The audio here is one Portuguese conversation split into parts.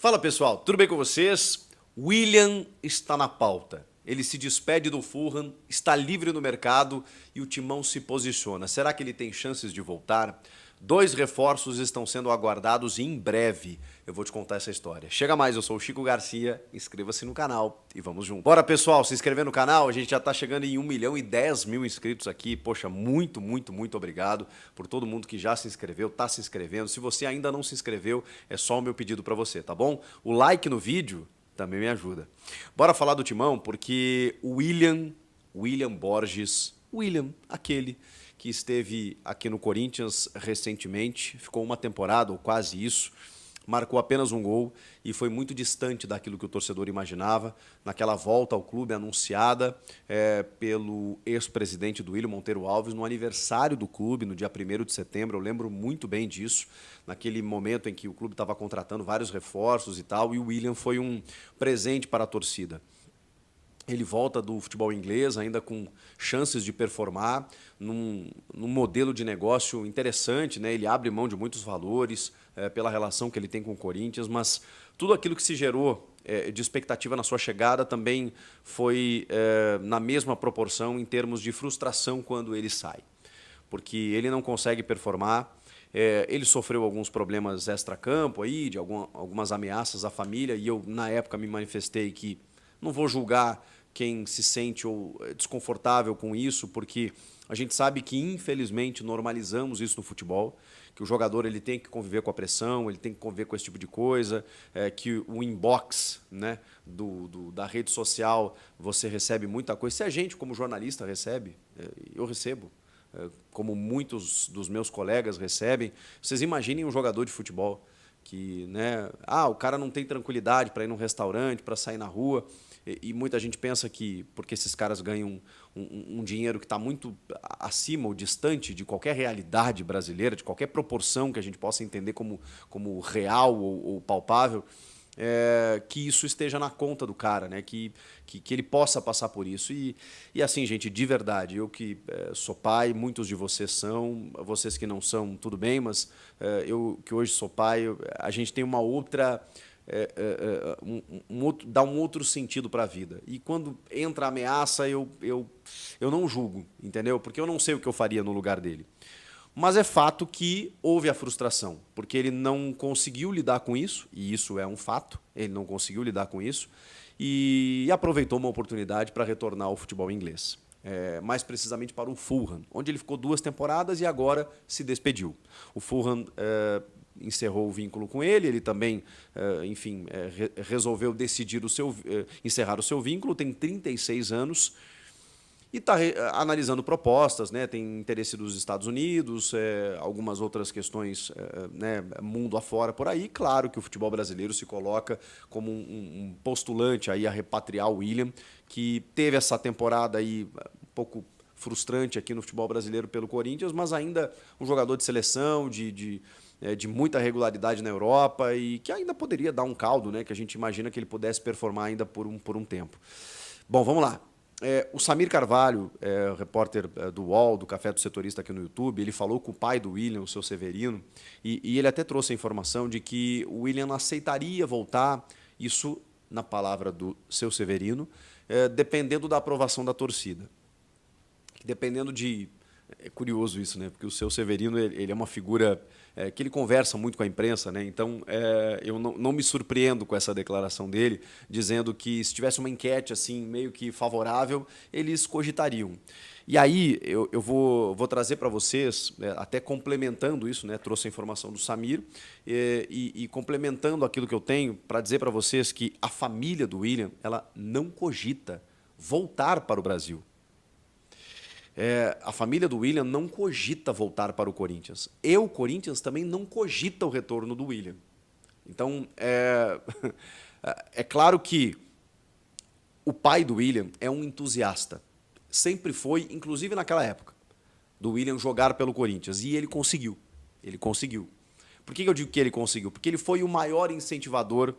Fala pessoal, tudo bem com vocês? Willian está na pauta. Ele se despede do Fulham, está livre no mercado e o Timão se posiciona. Será que ele tem chances de voltar? 2 reforços estão sendo aguardados e em breve eu vou te contar essa história. Chega mais, eu sou o Chico Garcia, inscreva-se no canal e vamos junto. Bora pessoal, se inscrever no canal, a gente já está chegando em 1.010.000 inscritos aqui. Poxa, muito obrigado por todo mundo que já se inscreveu, está se inscrevendo. Se você ainda não se inscreveu, é só o meu pedido para você, tá bom? O like no vídeo também me ajuda. Bora falar do Timão, porque o Willian Borges, aquele que esteve aqui no Corinthians recentemente, ficou uma temporada ou quase isso, marcou apenas um gol e foi muito distante daquilo que o torcedor imaginava naquela volta ao clube anunciada pelo ex-presidente do Willian, Monteiro Alves, no aniversário do clube, no dia 1º de setembro. Eu lembro muito bem disso, naquele momento em que o clube estava contratando vários reforços e tal, e o Willian foi um presente para a torcida. Ele volta do futebol inglês ainda com chances de performar num modelo de negócio interessante, né? Ele abre mão de muitos valores pela relação que ele tem com o Corinthians, mas tudo aquilo que se gerou de expectativa na sua chegada também foi na mesma proporção em termos de frustração quando ele sai, porque ele não consegue performar. Ele sofreu alguns problemas extra-campo aí, de algumas ameaças à família, e eu na época me manifestei que não vou julgar quem se sente desconfortável com isso, porque a gente sabe que, infelizmente, normalizamos isso no futebol, que o jogador ele tem que conviver com a pressão, ele tem que conviver com esse tipo de coisa, que o inbox, né, da rede social, você recebe muita coisa. Se a gente, como jornalista, recebe, eu recebo, como muitos dos meus colegas recebem. Vocês imaginem um jogador de futebol que, né, o cara não tem tranquilidade para ir num restaurante, para sair na rua. E muita gente pensa que, porque esses caras ganham um dinheiro que está muito acima ou distante de qualquer realidade brasileira, de qualquer proporção que a gente possa entender como real ou palpável, que isso esteja na conta do cara, né? Que ele possa passar por isso. E assim, gente, de verdade, eu que sou pai, muitos de vocês são, vocês que não são, tudo bem, mas eu que hoje sou pai, a gente tem uma outra... dá um outro sentido para a vida. E quando entra a ameaça, eu não julgo, entendeu? Porque eu não sei o que eu faria no lugar dele. Mas é fato que houve a frustração, porque ele não conseguiu lidar com isso, e isso é um fato, ele não conseguiu lidar com isso, e aproveitou uma oportunidade para retornar ao futebol inglês. Mais precisamente para o Fulham, onde ele ficou 2 temporadas e agora se despediu. O Fulham encerrou o vínculo com ele, ele também, enfim, resolveu decidir encerrar o seu vínculo, tem 36 anos e está analisando propostas, né? Tem interesse dos Estados Unidos, algumas outras questões, né, mundo afora por aí. Claro que o futebol brasileiro se coloca como um postulante aí a repatriar o Willian, que teve essa temporada aí um pouco frustrante aqui no futebol brasileiro pelo Corinthians, mas ainda um jogador de seleção, de muita regularidade na Europa e que ainda poderia dar um caldo, né, que a gente imagina que ele pudesse performar ainda por um tempo. Bom, vamos lá. O Samir Carvalho, repórter do UOL, do Café do Setorista aqui no YouTube, ele falou com o pai do Willian, o seu Severino, e ele até trouxe a informação de que o Willian aceitaria voltar, isso na palavra do seu Severino, dependendo da aprovação da torcida. Dependendo de... É curioso isso, né? Porque o seu Severino ele é uma figura que ele conversa muito com a imprensa, né? Então eu não me surpreendo com essa declaração dele, dizendo que se tivesse uma enquete assim meio que favorável, eles cogitariam. E aí eu vou trazer para vocês, até complementando isso, né? Trouxe a informação do Samir e complementando aquilo que eu tenho para dizer para vocês que a família do Willian ela não cogita voltar para o Brasil. A família do Willian não cogita voltar para o Corinthians. E o Corinthians também não cogita o retorno do Willian. Então, é claro que o pai do Willian é um entusiasta. Sempre foi, inclusive naquela época, do Willian jogar pelo Corinthians. E ele conseguiu. Ele conseguiu. Por que eu digo que ele conseguiu? Porque ele foi o maior incentivador,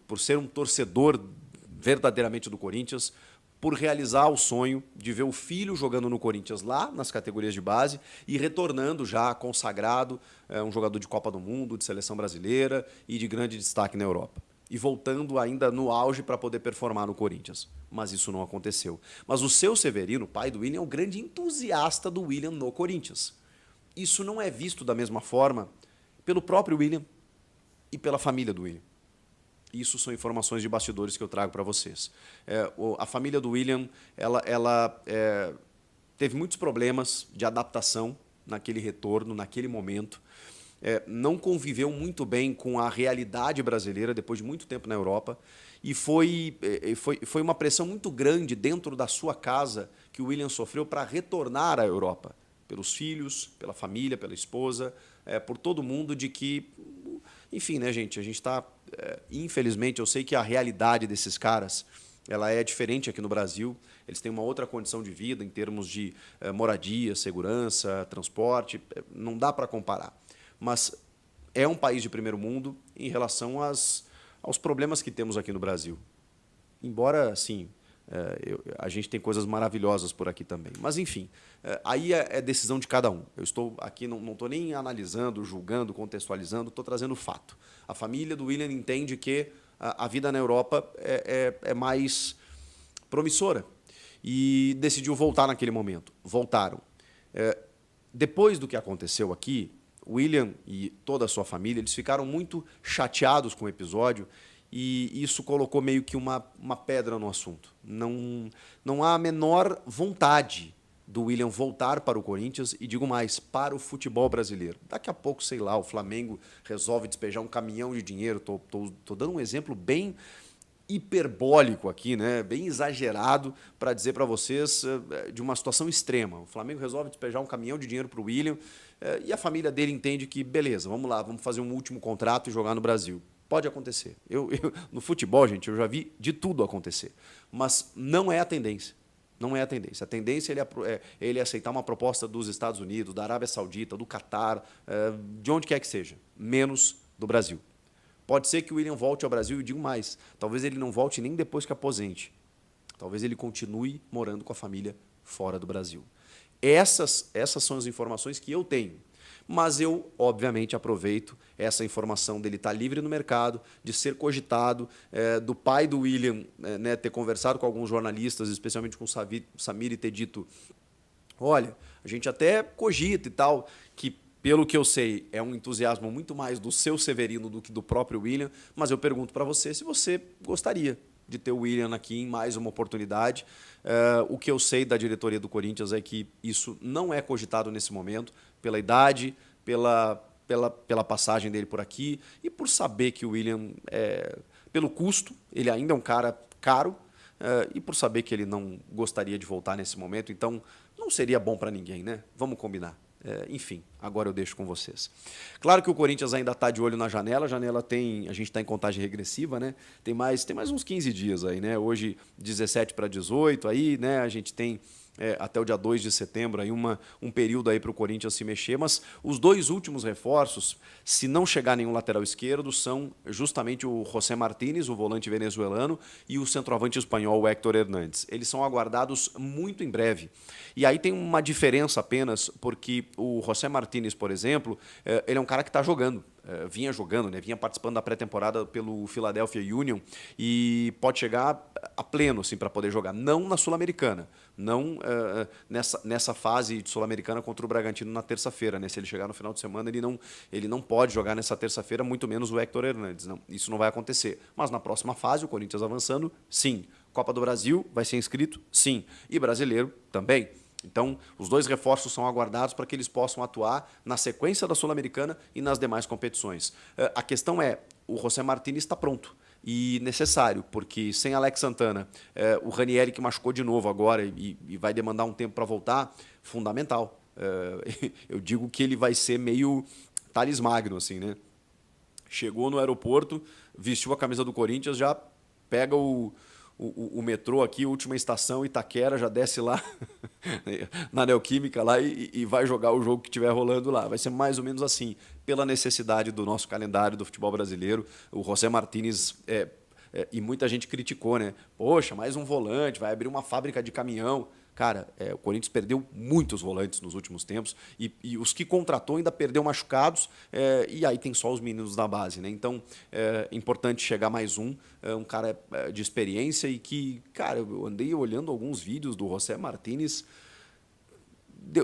por ser um torcedor verdadeiramente do Corinthians, por realizar o sonho de ver o filho jogando no Corinthians lá nas categorias de base e retornando já consagrado, um jogador de Copa do Mundo, de seleção brasileira e de grande destaque na Europa. E voltando ainda no auge para poder performar no Corinthians. Mas isso não aconteceu. Mas o seu Severino, pai do William, é o grande entusiasta do William no Corinthians. Isso não é visto da mesma forma pelo próprio William e pela família do William. Isso são informações de bastidores que eu trago para vocês. A família do William ela teve muitos problemas de adaptação naquele retorno, naquele momento. Não conviveu muito bem com a realidade brasileira depois de muito tempo na Europa e foi uma pressão muito grande dentro da sua casa que o William sofreu para retornar à Europa, pelos filhos, pela família, pela esposa, por todo mundo de que, enfim, né, gente, a gente está, infelizmente, eu sei que a realidade desses caras ela é diferente aqui no Brasil, eles têm uma outra condição de vida em termos de moradia, segurança, transporte, não dá para comparar. Mas é um país de primeiro mundo em relação aos problemas que temos aqui no Brasil. Embora, sim, a gente tem coisas maravilhosas por aqui também. Mas, enfim, aí é decisão de cada um. Eu estou aqui, não estou nem analisando, julgando, contextualizando, estou trazendo fato. A família do William entende que a vida na Europa é mais promissora e decidiu voltar naquele momento. Voltaram. Depois do que aconteceu aqui, William e toda a sua família, eles ficaram muito chateados com o episódio e isso colocou meio que uma pedra no assunto. Não há a menor vontade do William voltar para o Corinthians e, digo mais, para o futebol brasileiro. Daqui a pouco, sei lá, o Flamengo resolve despejar um caminhão de dinheiro. Tô dando um exemplo bem hiperbólico aqui, né? Bem exagerado para dizer para vocês de uma situação extrema. O Flamengo resolve despejar um caminhão de dinheiro para o William e a família dele entende que, beleza, vamos lá, vamos fazer um último contrato e jogar no Brasil. Pode acontecer. No futebol, gente, eu já vi de tudo acontecer. Mas não é a tendência. Não é a tendência. A tendência é ele aceitar uma proposta dos Estados Unidos, da Arábia Saudita, do Catar, de onde quer que seja, menos do Brasil. Pode ser que o William volte ao Brasil e digo mais, talvez ele não volte nem depois que aposente. Talvez ele continue morando com a família fora do Brasil. Essas são as informações que eu tenho. Mas eu, obviamente, aproveito essa informação dele estar livre no mercado, de ser cogitado, do pai do William ter conversado com alguns jornalistas, especialmente com o Samir, e ter dito, olha, a gente até cogita e tal, que pelo que eu sei, é um entusiasmo muito mais do seu Severino do que do próprio William, mas eu pergunto para você se você gostaria de ter o William aqui em mais uma oportunidade. O que eu sei da diretoria do Corinthians é que isso não é cogitado nesse momento, pela idade, pela passagem dele por aqui e por saber que o William, pelo custo, ele ainda é um cara caro, e por saber que ele não gostaria de voltar nesse momento, então não seria bom para ninguém, né? Vamos combinar. Enfim, agora eu deixo com vocês. Claro que o Corinthians ainda está de olho na janela. A janela a gente está em contagem regressiva, né? Tem mais uns 15 dias aí, né? Hoje 17 para 18, aí, né? A gente tem até o dia 2 de setembro aí um período aí para o Corinthians se mexer, mas os dois últimos reforços, se não chegar nenhum lateral esquerdo, são justamente o José Martínez, o volante venezuelano, e o centroavante espanhol, o Héctor Hernández. Eles são aguardados muito em breve. E aí tem uma diferença apenas, porque o José Martínez, por exemplo, ele é um cara que está jogando. Vinha jogando, né? Vinha participando da pré-temporada pelo Philadelphia Union e pode chegar a pleno assim, para poder jogar. Não na Sul-Americana, não nessa fase de Sul-Americana contra o Bragantino na terça-feira. Né? Se ele chegar no final de semana, ele não pode jogar nessa terça-feira, muito menos o Héctor Hernández. Não, isso não vai acontecer. Mas na próxima fase, o Corinthians avançando, sim. Copa do Brasil vai ser inscrito, sim. E brasileiro também. Então, os dois reforços são aguardados para que eles possam atuar na sequência da Sul-Americana e nas demais competições. A questão é, o José Martínez está pronto e necessário, porque sem Alex Santana, o Ranieri que machucou de novo agora e vai demandar um tempo para voltar, fundamental. Eu digo que ele vai ser meio Thales Magno, assim, né? Chegou no aeroporto, vestiu a camisa do Corinthians, já pega o metrô aqui, última estação, Itaquera, já desce lá na Neoquímica lá e vai jogar o jogo que estiver rolando lá. Vai ser mais ou menos assim, pela necessidade do nosso calendário do futebol brasileiro. O José Martínez e muita gente criticou, né? Poxa, mais um volante, vai abrir uma fábrica de caminhão. Cara, o Corinthians perdeu muitos volantes nos últimos tempos e os que contratou ainda perdeu machucados, e aí tem só os meninos da base, né? Então é importante chegar mais um cara de experiência e que, cara, eu andei olhando alguns vídeos do José Martínez,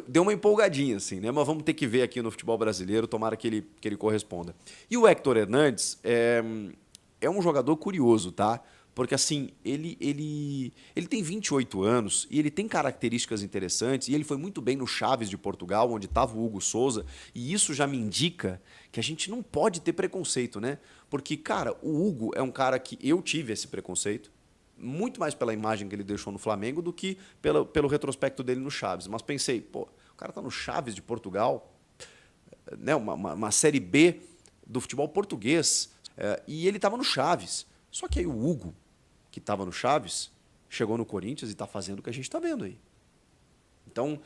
deu uma empolgadinha, assim, né? Mas vamos ter que ver aqui no futebol brasileiro, tomara que ele corresponda. E o Héctor Hernandes é um jogador curioso, tá? Porque, assim, ele tem 28 anos e ele tem características interessantes e ele foi muito bem no Chaves de Portugal, onde estava o Hugo Souza, e isso já me indica que a gente não pode ter preconceito, né? Porque, cara, o Hugo é um cara que eu tive esse preconceito, muito mais pela imagem que ele deixou no Flamengo do que pelo retrospecto dele no Chaves. Mas pensei, pô, o cara tá no Chaves de Portugal, né, uma Série B do futebol português, e ele estava no Chaves. Só que aí o Hugo, que estava no Chaves, chegou no Corinthians e está fazendo o que a gente está vendo aí. Então,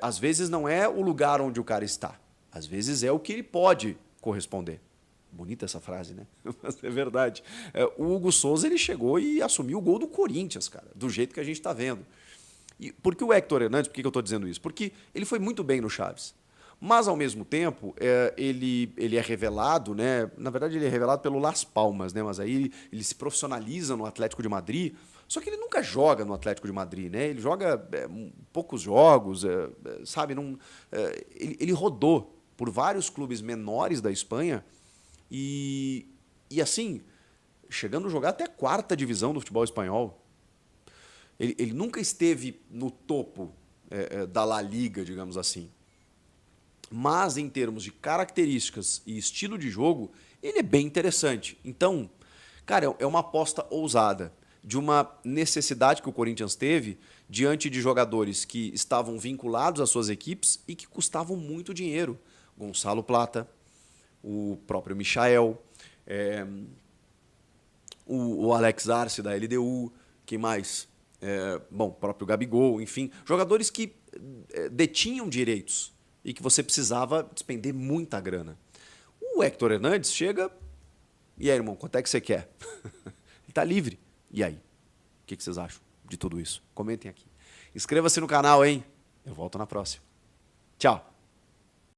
às vezes não é o lugar onde o cara está, às vezes é o que ele pode corresponder. Bonita essa frase, né? Mas é verdade. O Hugo Souza, ele chegou e assumiu o gol do Corinthians, cara, do jeito que a gente está vendo. E por que o Héctor Hernandes, por que eu estou dizendo isso? Porque ele foi muito bem no Chaves. Mas, ao mesmo tempo, ele é revelado, né? Na verdade, ele é revelado pelo Las Palmas, né? Mas aí ele se profissionaliza no Atlético de Madrid. Só que ele nunca joga no Atlético de Madrid, né? Ele joga poucos jogos, sabe? Não, ele rodou por vários clubes menores da Espanha e assim, chegando a jogar até a 4ª divisão do futebol espanhol. Ele nunca esteve no topo da La Liga, digamos assim. Mas, em termos de características e estilo de jogo, ele é bem interessante. Então, cara, é uma aposta ousada de uma necessidade que o Corinthians teve diante de jogadores que estavam vinculados às suas equipes e que custavam muito dinheiro. Gonçalo Plata, o próprio Michael, o Alex Arce da LDU, quem mais? Bom, o próprio Gabigol, enfim, jogadores que detinham direitos e que você precisava despender muita grana. O Héctor Hernandes chega, e aí, irmão, quanto é que você quer? Ele está livre. E aí? O que vocês acham de tudo isso? Comentem aqui. Inscreva-se no canal, hein? Eu volto na próxima. Tchau.